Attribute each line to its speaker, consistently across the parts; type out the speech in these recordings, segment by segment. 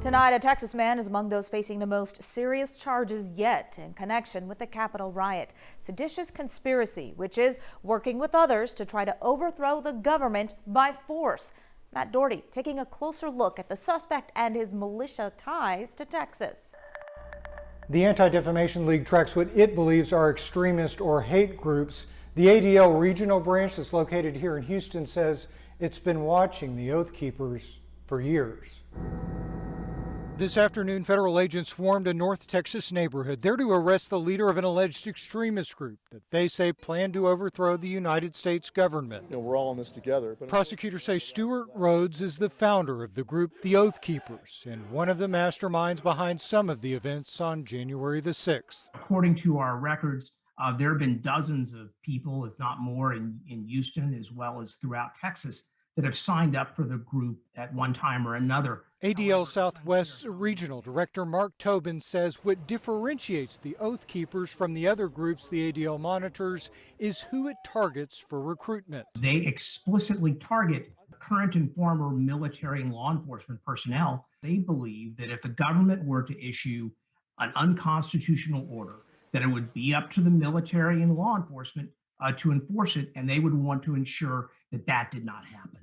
Speaker 1: Tonight, a Texas man is among those facing the most serious charges yet in connection with the Capitol riot. Seditious conspiracy, which is working with others to try to overthrow the government by force. Matt Doherty taking a closer look at the suspect and his militia ties to Texas.
Speaker 2: The Anti-Defamation League tracks what it believes are extremist or hate groups. The ADL regional branch that's located here in Houston says it's been watching the Oath Keepers for years. This afternoon, federal agents swarmed a North Texas neighborhood. They're to arrest the leader of an alleged extremist group that they say planned to overthrow the United States government.
Speaker 3: We're all in this together.
Speaker 2: Prosecutors say Stewart Rhodes is the founder of the group, the Oath Keepers, and one of the masterminds behind some of the events on January the 6th.
Speaker 4: According to our records, there have been dozens of people, if not more, in Houston as well as throughout Texas that have signed up for the group at one time or another.
Speaker 2: ADL Southwest's regional director Mark Tobin says what differentiates the Oath Keepers from the other groups the ADL monitors is who it targets for recruitment.
Speaker 4: They explicitly target current and former military and law enforcement personnel. They believe that if the government were to issue an unconstitutional order, that it would be up to the military and law enforcement to enforce it, and they would want to ensure that that did not happen.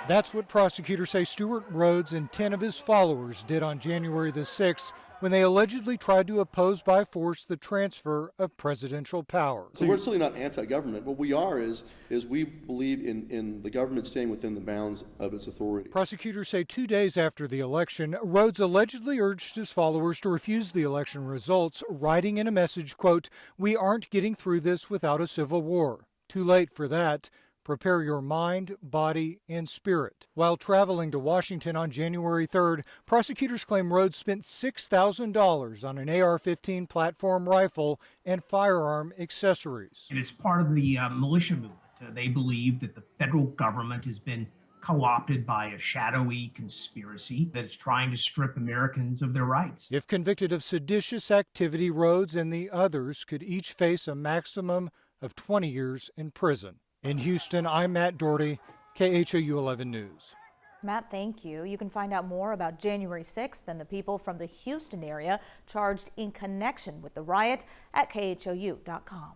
Speaker 2: That's what prosecutors say Stewart Rhodes and 10 of his followers did on January the 6th when they allegedly tried to oppose by force the transfer of presidential power.
Speaker 5: So we're certainly not anti-government. What we are is we believe in the government staying within the bounds of its authority.
Speaker 2: Prosecutors say 2 days after the election, Rhodes allegedly urged his followers to refuse the election results, writing in a message, quote, "We aren't getting through this without a civil war. Too late for that. Prepare your mind, body, and spirit." While traveling to Washington on January 3rd, prosecutors claim Rhodes spent $6,000 on an AR-15 platform rifle and firearm accessories.
Speaker 4: And it's part of the militia movement. They believe that the federal government has been co-opted by a shadowy conspiracy that's trying to strip Americans of their rights.
Speaker 2: If convicted of seditious activity, Rhodes and the others could each face a maximum of 20 years in prison. In Houston, I'm Matt Doherty, KHOU 11 News.
Speaker 1: Matt, thank you. You can find out more about January 6th and the people from the Houston area charged in connection with the riot at KHOU.com.